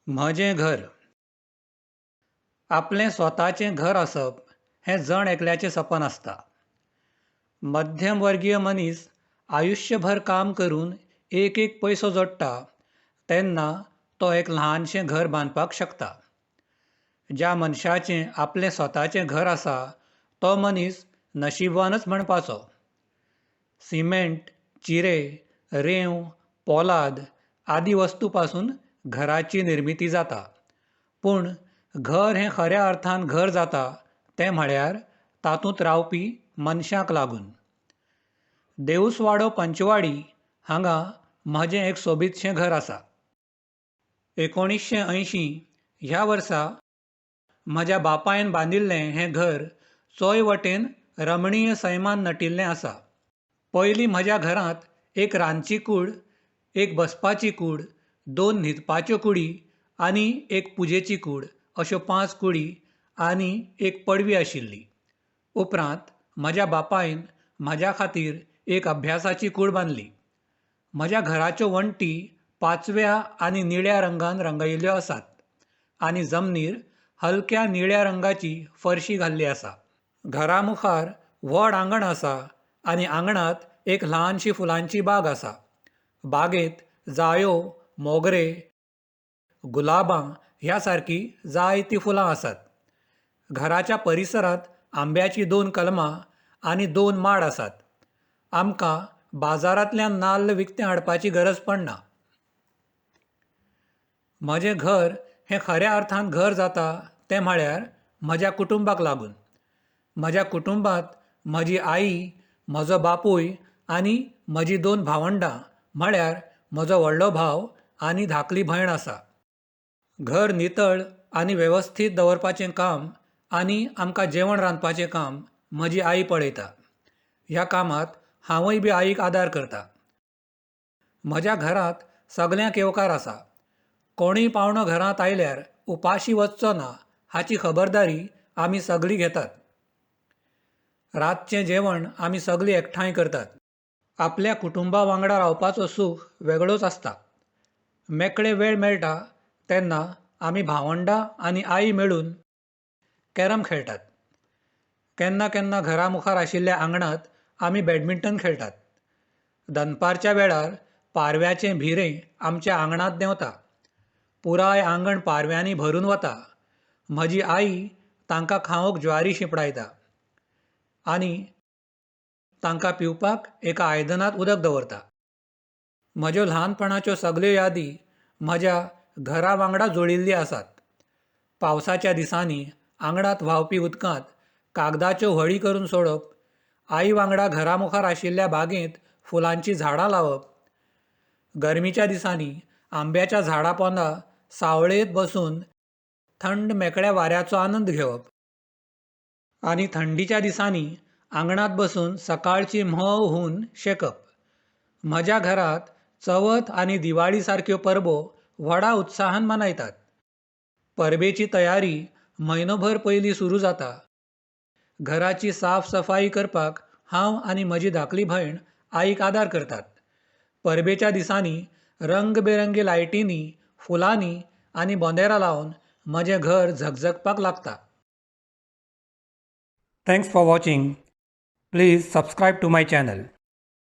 म्हजें घर. आपलें स्वताचें घर आसप हें जण एकल्याचें सपन आसता. मध्यमवर्गीय मनीस आयुश्यभर काम करून एक एक पयसो जोडटा तेन्ना तो एक ल्हानशें घर बांदपाक शकता. ज्या मनशाचें आपलें स्वताचें घर आसा तो मनीस नशिबवानच म्हणपाचो. सिमेंट, चिरे, रेंव, पोलाद आदी वस्तू पासून घराची निर्मिती जाता. पूण घर हें खऱ्या अर्थान घर जाता तें म्हळ्यार तातूंत रावपी मनशाक लागून. देऊसवाडो पंचवाडी हांगा म्हजें एक सोबीतशें घर आसा. 1980 ह्या वर्सा म्हज्या बापायन बांदिल्लें हें घर चोय वटेन रमणीय सैमान नटिल्लें आसा. पयलीं म्हज्या घरांत एक रांदची कूड, एक बसपाची कूड, 2 न्हिदपाच्यो कुडी आनी एक पुजेची कूड अश्यो 5 कुडी आनी एक पडवी आशिल्ली. उपरांत म्हज्या बापायन म्हज्या खातीर एक अभ्यासाची कूड बांदली. म्हज्या घराच्यो वणटी पाचव्या आनी निळ्या रंगान रंगयल्ल्यो आसात आनी जमनीर हलक्या निळ्या रंगाची फरशी घाल्ली आसा. घरा मुखार व्हड आंगण आसा आनी आंगणांत एक ल्हानशी फुलांची बाग आसा. बागेंत जायो, मोगरे, गुलाबां ह्या सारकीं जायतीं फुलां आसात. घराच्या परिसरांत आंब्याचीं 2 कलमां आनी 2 माड आसात. आमकां बाजारांतल्यान नाल्ल विकतें हाडपाची गरज पडना. म्हजें घर हें खऱ्या अर्थान घर जाता तें म्हळ्यार म्हज्या कुटुंबाक लागून. म्हज्या कुटुंबांत म्हजी आई, म्हजो बापूय आनी म्हजीं 2 भावंडां म्हळ्यार म्हजो व्हडलो भाव आनी धाकली भयण आसा. घर नितळ आनी वेवस्थीत दवरपाचें काम आनी आमकां जेवण रांदपाचें काम म्हजी आई पळयता. ह्या कामांत हांवूय बी आईक आदार करतां. म्हज्या घरांत सगल्यांक येवकार आसा. कोणूय पावणो घरांत आयल्यार उपाशी वचचो ना हाची खबरदारी आमी सगळीं घेतात. रातचें जेवण आमी सगळीं एकठांय करतात. आपल्या कुटुंबा वांगडा रावपाचो सूख वेगळोच आसता. मेकळे वेळ मेळटा तेन्ना आमी भावंडां आनी आई मेळून कॅरम खेळटात. केन्ना केन्ना घरा मुखार आशिल्ल्या आंगणांत आमी बॅडमिंटन खेळटात. दनपारच्या वेळार पारव्याचें भिरें आमच्या आंगणांत देंवता. पुराय आंगण पारव्यांनी भरून वता. म्हजी आई तांकां खावंक ज्वारी शिंपडायता आनी तांकां पिवपाक एका आयदनांत उदक दवरता. म्हज्यो ल्हानपणाच्यो सगल्यो यादी म्हज्या घरा वांगडा जोडिल्ल्यो आसात. पावसाच्या दिसांनी आंगणांत व्हांवपी उदकांत कागदाच्यो व्हळी करून सोडप, आई वांगडा घरा मुखार आशिल्ल्या बागेंत फुलांचीं झाडां लावप, गरमीच्या दिसांनी आंब्याच्या झाडां पोंदा सावळेंत बसून थंड मेकळ्या वाऱ्याचो आनंद घेवप आनी थंडीच्या दिसांनी आंगणांत बसून सकाळची म्होंव व्होवन शेकप. म्हज्या घरांत चवथ आनी दिवाळी सारक्यो परबो व्हडा उत्साहान मनयतात. परबेची तयारी म्हयनोभर पयलीं सुरू जाता. घराची साफ सफाई करपाक हांव आनी म्हजी धाकली भयण आईक आदार करतात. परबेच्या दिसांनी रंगबेरंगी लायटींनी, फुलांनी आनी बोंदेरां लावन म्हजें घर झगझगपाक लागता. Thanks for watching. Please subscribe to my channel.